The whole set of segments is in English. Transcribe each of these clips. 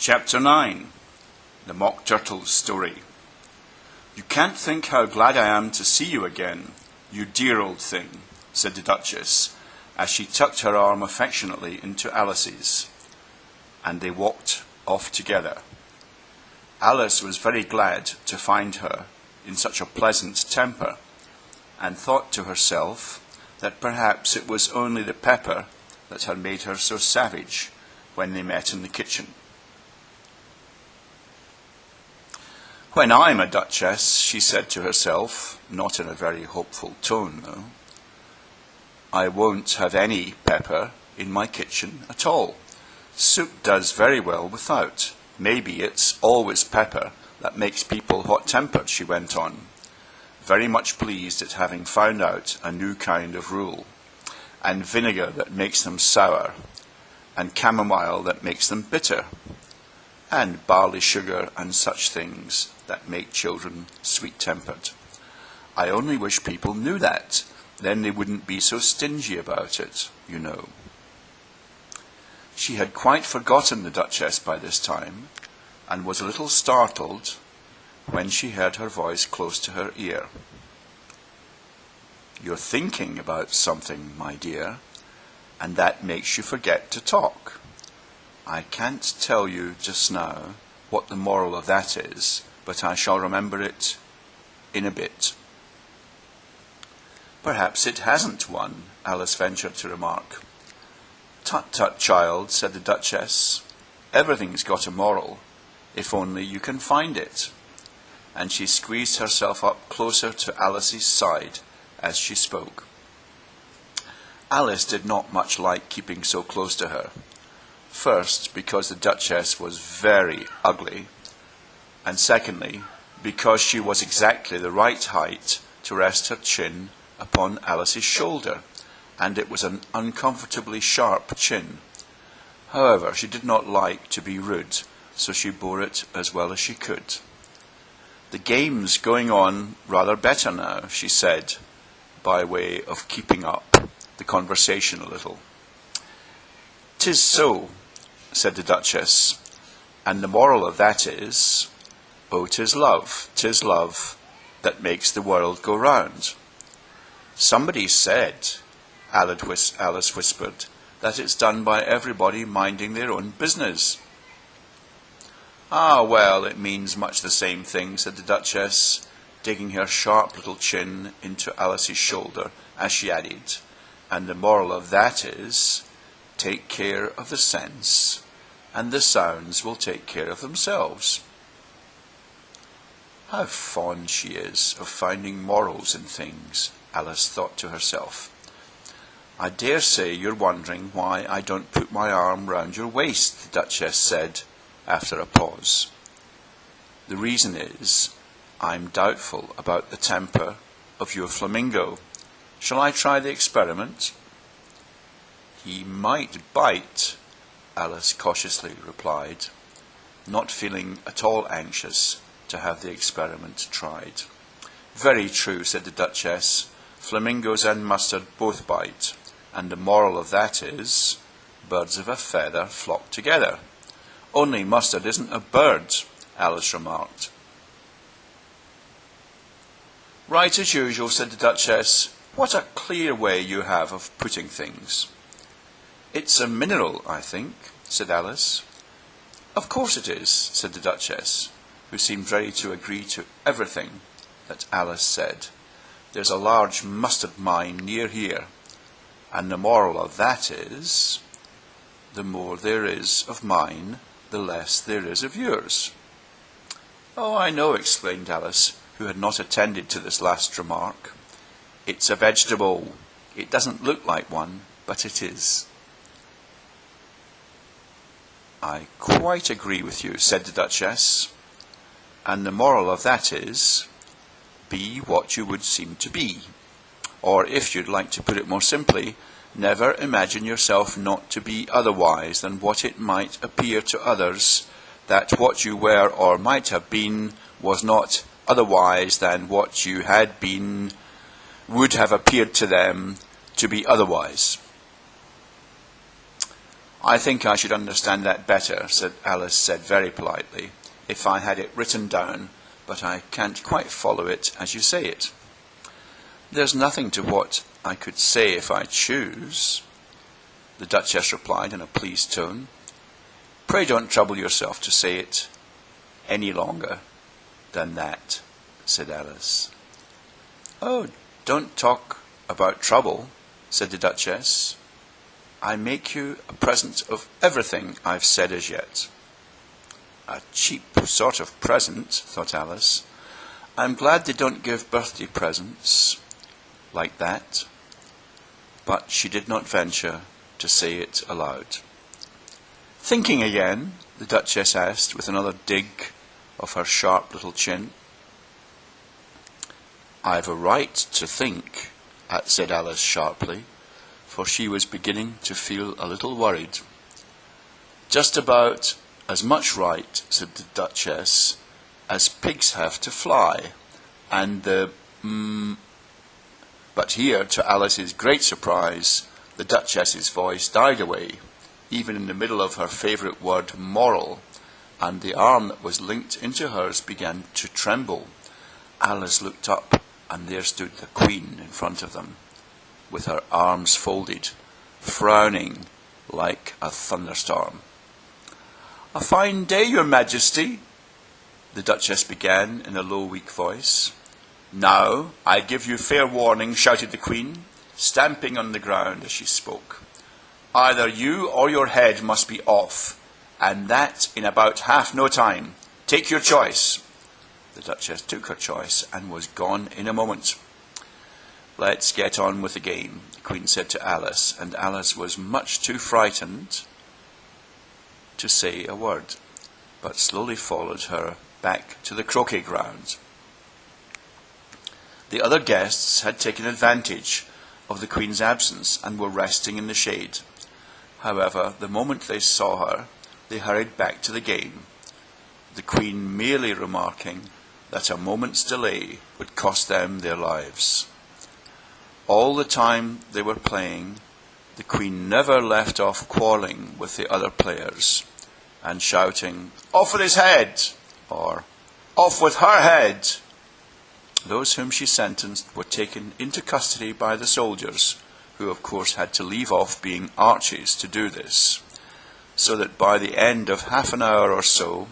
Chapter 9. The Mock Turtle's Story. "You can't think how glad I am to see you again, you dear old thing," said the Duchess, as she tucked her arm affectionately into Alice's, and they walked off together. Alice was very glad to find her in such a pleasant temper, and thought to herself that perhaps it was only the pepper that had made her so savage when they met in the kitchen. "When I'm a duchess," she said to herself, not in a very hopeful tone though, "I won't have any pepper in my kitchen at all. Soup does very well without. Maybe it's always pepper that makes people hot-tempered," she went on, very much pleased at having found out a new kind of rule, "and vinegar that makes them sour, and chamomile that makes them bitter, and barley sugar and such things that make children sweet-tempered. I only wish people knew that. Then they wouldn't be so stingy about it, you know." She had quite forgotten the Duchess by this time, and was a little startled when she heard her voice close to her ear. "You're thinking about something, my dear, and that makes you forget to talk. I can't tell you just now what the moral of that is, but I shall remember it in a bit." "Perhaps it hasn't one," Alice ventured to remark. "Tut, tut, child," said the Duchess. "Everything's got a moral, if only you can find it." And she squeezed herself up closer to Alice's side as she spoke. Alice did not much like keeping so close to her. First, because the Duchess was very ugly, and secondly, because she was exactly the right height to rest her chin upon Alice's shoulder, and it was an uncomfortably sharp chin. However, she did not like to be rude, so she bore it as well as she could. "The game's going on rather better now," she said, by way of keeping up the conversation a little. "'Tis so," said the Duchess, "and the moral of that is, oh, 'tis love that makes the world go round." "Somebody said," Alice whispered, "that it's done by everybody minding their own business." "Ah, well, it means much the same thing," said the Duchess, digging her sharp little chin into Alice's shoulder as she added, "and the moral of that is, take care of the sense, and the sounds will take care of themselves." How fond she is of finding morals in things, Alice thought to herself. "I dare say you're wondering why I don't put my arm round your waist," the Duchess said, after a pause. "The reason is, I'm doubtful about the temper of your flamingo. Shall I try the experiment?" "He might bite," Alice cautiously replied, not feeling at all anxious to have the experiment tried. "Very true," said the Duchess. "Flamingos and mustard both bite, and the moral of that is, birds of a feather flock together." "Only mustard isn't a bird," Alice remarked. "Right as usual," said the Duchess. "What a clear way you have of putting things." "It's a mineral, I think," said Alice. "Of course it is," said the Duchess, who seemed ready to agree to everything that Alice said. "There's a large mustard mine near here, and the moral of that is, the more there is of mine, the less there is of yours." "Oh, I know," exclaimed Alice, who had not attended to this last remark. "It's a vegetable. It doesn't look like one, but it is." "I quite agree with you," said the Duchess. "And the moral of that is, be what you would seem to be. Or, if you'd like to put it more simply, never imagine yourself not to be otherwise than what it might appear to others, that what you were or might have been was not otherwise than what you had been would have appeared to them to be otherwise." I think I should understand that better, Alice said very politely, if I had it written down, but I can't quite follow it as you say it. There's nothing to what I could say if I choose, the Duchess replied in a pleased tone. Pray don't trouble yourself to say it any longer than that, said Alice. Oh, don't talk about trouble, said the Duchess. I make you a present of everything I've said as yet. A cheap sort of present, thought Alice. I'm glad they don't give birthday presents like that. But she did not venture to say it aloud. Thinking again, the Duchess asked with another dig of her sharp little chin. I've a right to think, said Alice sharply, for she was beginning to feel a little worried. Just about as much right, said the Duchess, as pigs have to fly, and But here, to Alice's great surprise, the Duchess's voice died away, even in the middle of her favourite word, moral, and the arm that was linked into hers began to tremble. Alice looked up, and there stood the Queen in front of them, with her arms folded, frowning like a thunderstorm. A fine day, Your Majesty, the Duchess began in a low, weak voice. Now, I give you fair warning, shouted the Queen, stamping on the ground as she spoke. Either you or your head must be off, and that in about half no time. Take your choice. The Duchess took her choice and was gone in a moment. Let's get on with the game, the Queen said to Alice, and Alice was much too frightened to say a word, but slowly followed her back to the croquet ground. The other guests had taken advantage of the Queen's absence and were resting in the shade. However, the moment they saw her, they hurried back to the game, the Queen merely remarking that a moment's delay would cost them their lives. All the time they were playing, the Queen never left off quarrelling with the other players and shouting, "Off with his head!" or "Off with her head!" Those whom she sentenced were taken into custody by the soldiers, who of course had to leave off being archies to do this, so that by the end of half an hour or so,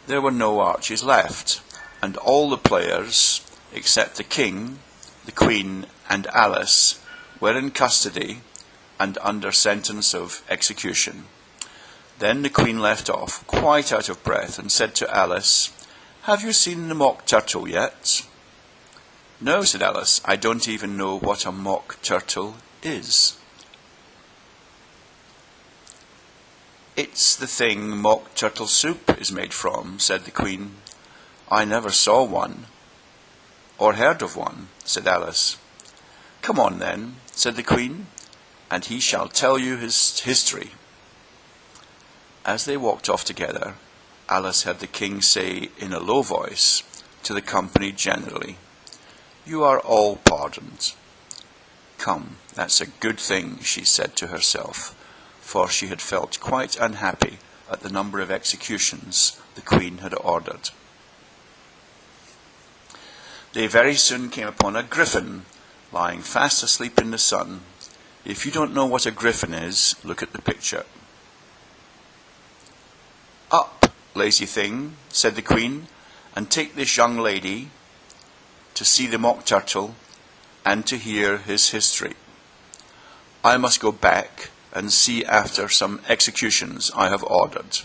there were no archies left, and all the players, except the King, the Queen, and Alice, were in custody and under sentence of execution. Then the Queen left off, quite out of breath, and said to Alice, "Have you seen the mock turtle yet?" "No," said Alice, "I don't even know what a mock turtle is." "It's the thing mock turtle soup is made from," said the Queen. "I never saw one, or heard of one," said Alice. "Come on then," said the Queen, "and he shall tell you his history." As they walked off together, Alice heard the King say in a low voice to the company generally, "You are all pardoned." "Come, that's a good thing," she said to herself, for she had felt quite unhappy at the number of executions the Queen had ordered. They very soon came upon a griffin lying fast asleep in the sun. If you don't know what a griffin is, look at the picture. "Up, lazy thing," said the Queen, "and take this young lady to see the mock turtle and to hear his history. I must go back and see after some executions I have ordered."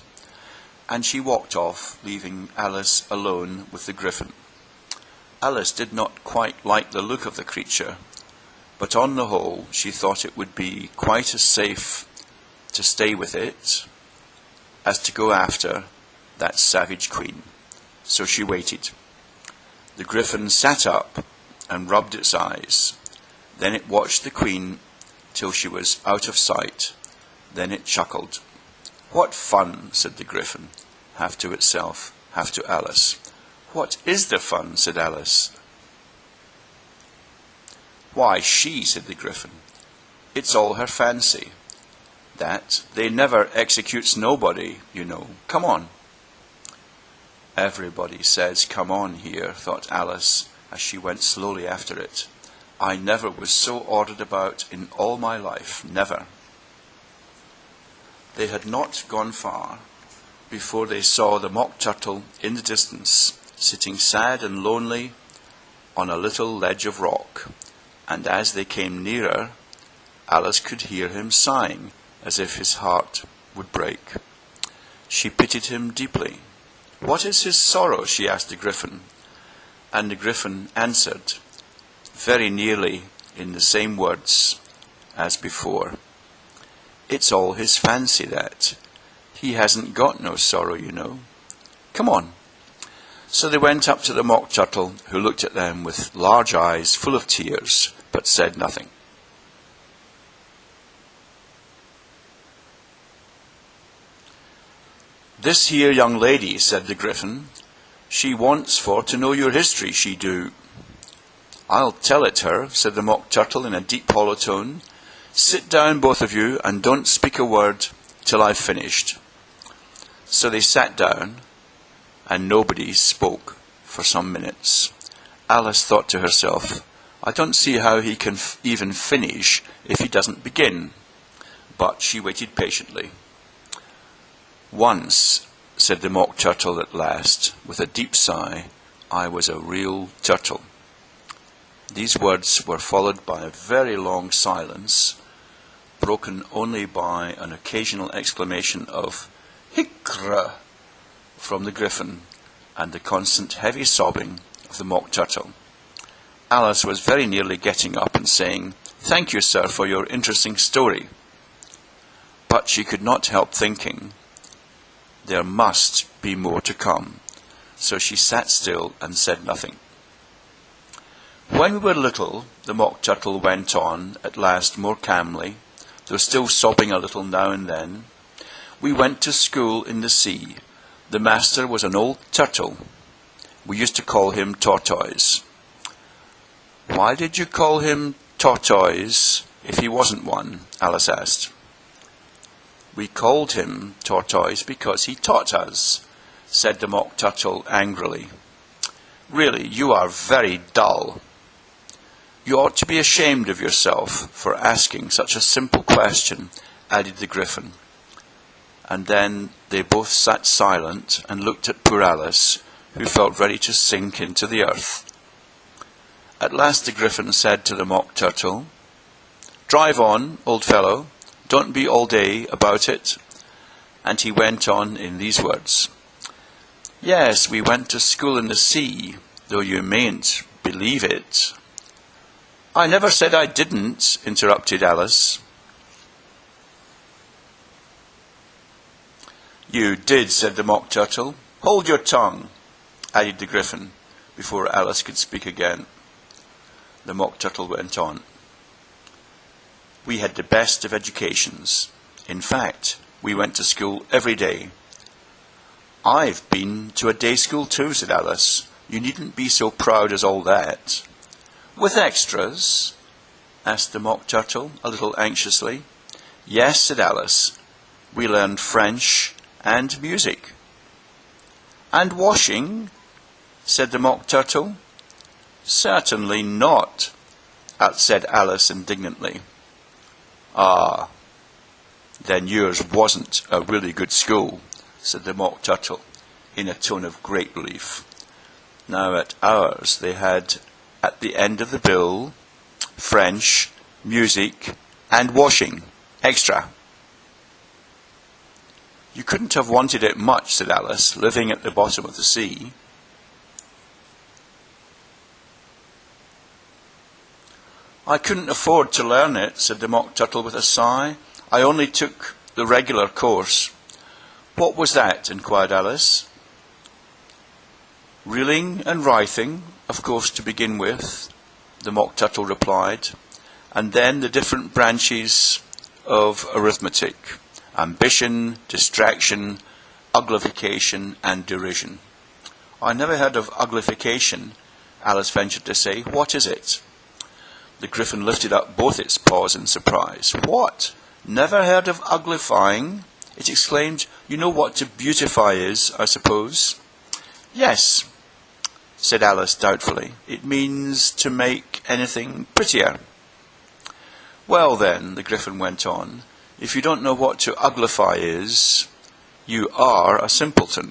And she walked off, leaving Alice alone with the griffin. Alice did not quite like the look of the creature, but on the whole she thought it would be quite as safe to stay with it as to go after that savage Queen. So she waited. The griffin sat up and rubbed its eyes. Then it watched the Queen till she was out of sight. Then it chuckled. "What fun," said the griffin, half to itself, half to Alice. "What is the fun?" said Alice. "Why, she," said the griffin. "It's all her fancy. that. They never executes nobody, you know. Come on. Everybody says, come on here, thought Alice, as she went slowly after it. I never was so ordered about in all my life, never. They had not gone far before they saw the Mock Turtle in the distance, sitting sad and lonely on a little ledge of rock, and as they came nearer, Alice could hear him sighing, as if his heart would break. She pitied him deeply. What is his sorrow? She asked the Gryphon, and the Gryphon answered, very nearly in the same words as before. It's all his fancy, that. He hasn't got no sorrow, you know. Come on. So they went up to the Mock Turtle, who looked at them with large eyes full of tears, but said nothing. This here young lady, said the Gryphon, she wants for to know your history, she do. I'll tell it her, said the Mock Turtle in a deep hollow tone. Sit down, both of you, and don't speak a word till I've finished. So they sat down, and nobody spoke for some minutes. Alice thought to herself, I don't see how he can even finish if he doesn't begin. But she waited patiently. Once, said the Mock Turtle at last, with a deep sigh, I was a real turtle. These words were followed by a very long silence, broken only by an occasional exclamation of "Hicra" from the Gryphon, and the constant heavy sobbing of the Mock Turtle. Alice was very nearly getting up and saying, Thank you, sir, for your interesting story. But she could not help thinking, there must be more to come. So she sat still and said nothing. When we were little, the Mock Turtle went on, at last more calmly, though still sobbing a little now and then, we went to school in the sea. The master was an old turtle. We used to call him Tortoise. Why did you call him Tortoise if he wasn't one? Alice asked. We called him Tortoise because he taught us, said the Mock Turtle angrily. Really, you are very dull. You ought to be ashamed of yourself for asking such a simple question, added the Gryphon. And then they both sat silent and looked at poor Alice, who felt ready to sink into the earth. At last the Gryphon said to the Mock Turtle, Drive on, old fellow, don't be all day about it. And he went on in these words. Yes, we went to school in the sea, though you mayn't believe it. I never said I didn't, interrupted Alice. You did, said the Mock Turtle. Hold your tongue, added the Gryphon, before Alice could speak again. The Mock Turtle went on. We had the best of educations. In fact, we went to school every day. I've been to a day school too, said Alice. You needn't be so proud as all that. With extras? Asked the Mock Turtle, a little anxiously. Yes, said Alice. We learned French and music. And washing? Said the Mock Turtle. Certainly not, said Alice indignantly. Ah, then yours wasn't a really good school, said the Mock Turtle, in a tone of great relief. Now at ours they had, at the end of the bill, French, music, and washing, extra. You couldn't have wanted it much, said Alice, living at the bottom of the sea. I couldn't afford to learn it, said the Mock Turtle with a sigh. I only took the regular course. What was that? Inquired Alice. Reeling and writing, of course, to begin with, the Mock Turtle replied, and then the different branches of arithmetic, ambition, distraction, uglification, and derision. I never heard of uglification, Alice ventured to say. What is it? The Gryphon lifted up both its paws in surprise. What? Never heard of uglifying? It exclaimed. You know what to beautify is, I suppose. Yes, said Alice doubtfully. It means to make anything prettier. Well then, the Gryphon went on, if you don't know what to uglify is, you are a simpleton.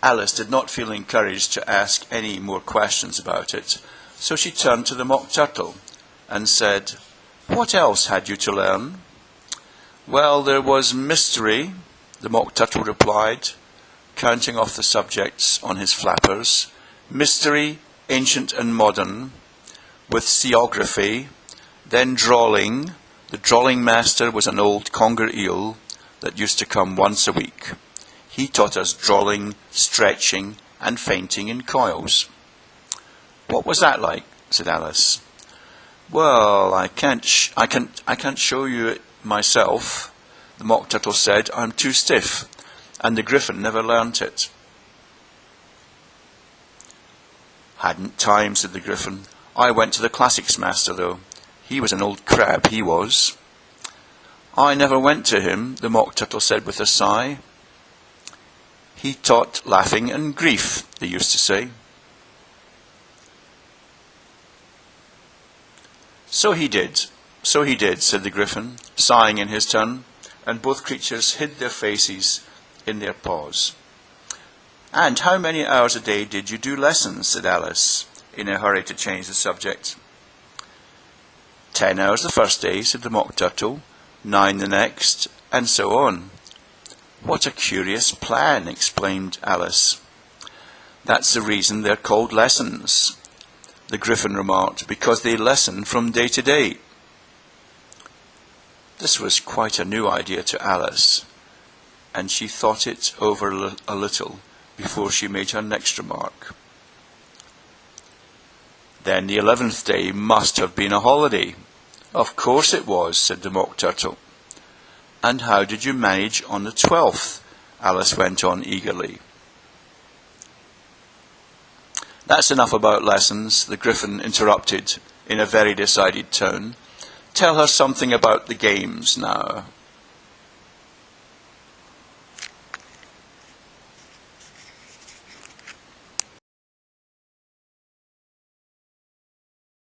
Alice did not feel encouraged to ask any more questions about it, so she turned to the Mock Turtle and said, What else had you to learn? Well, there was mystery, the Mock Turtle replied, counting off the subjects on his flappers. Mystery, ancient and modern, with seaography, then drawling. The drawling master was an old conger eel that used to come once a week. He taught us drawling, stretching, and fainting in coils. What was that like? Said Alice. Well, I can't show you it myself, the Mock Turtle said. I'm too stiff, and the Gryphon never learnt it. Hadn't time, said the Gryphon. I went to the classics master, though. He was an old crab, he was. I never went to him, the Mock Turtle said with a sigh. He taught laughing and grief, they used to say. So he did, said the Gryphon, sighing in his turn, and both creatures hid their faces in their paws. And how many hours a day did you do lessons? Said Alice, in a hurry to change the subject. 10 hours the first day, said the Mock Turtle, 9 the next, and so on. What a curious plan, exclaimed Alice. That's the reason they're called lessons, the Gryphon remarked, because they lesson from day to day. This was quite a new idea to Alice, and she thought it over a little before she made her next remark. Then the 11th day must have been a holiday. Of course it was, said the Mock Turtle. And how did you manage on the 12th? Alice went on eagerly. That's enough about lessons, the Gryphon interrupted in a very decided tone. Tell her something about the games now.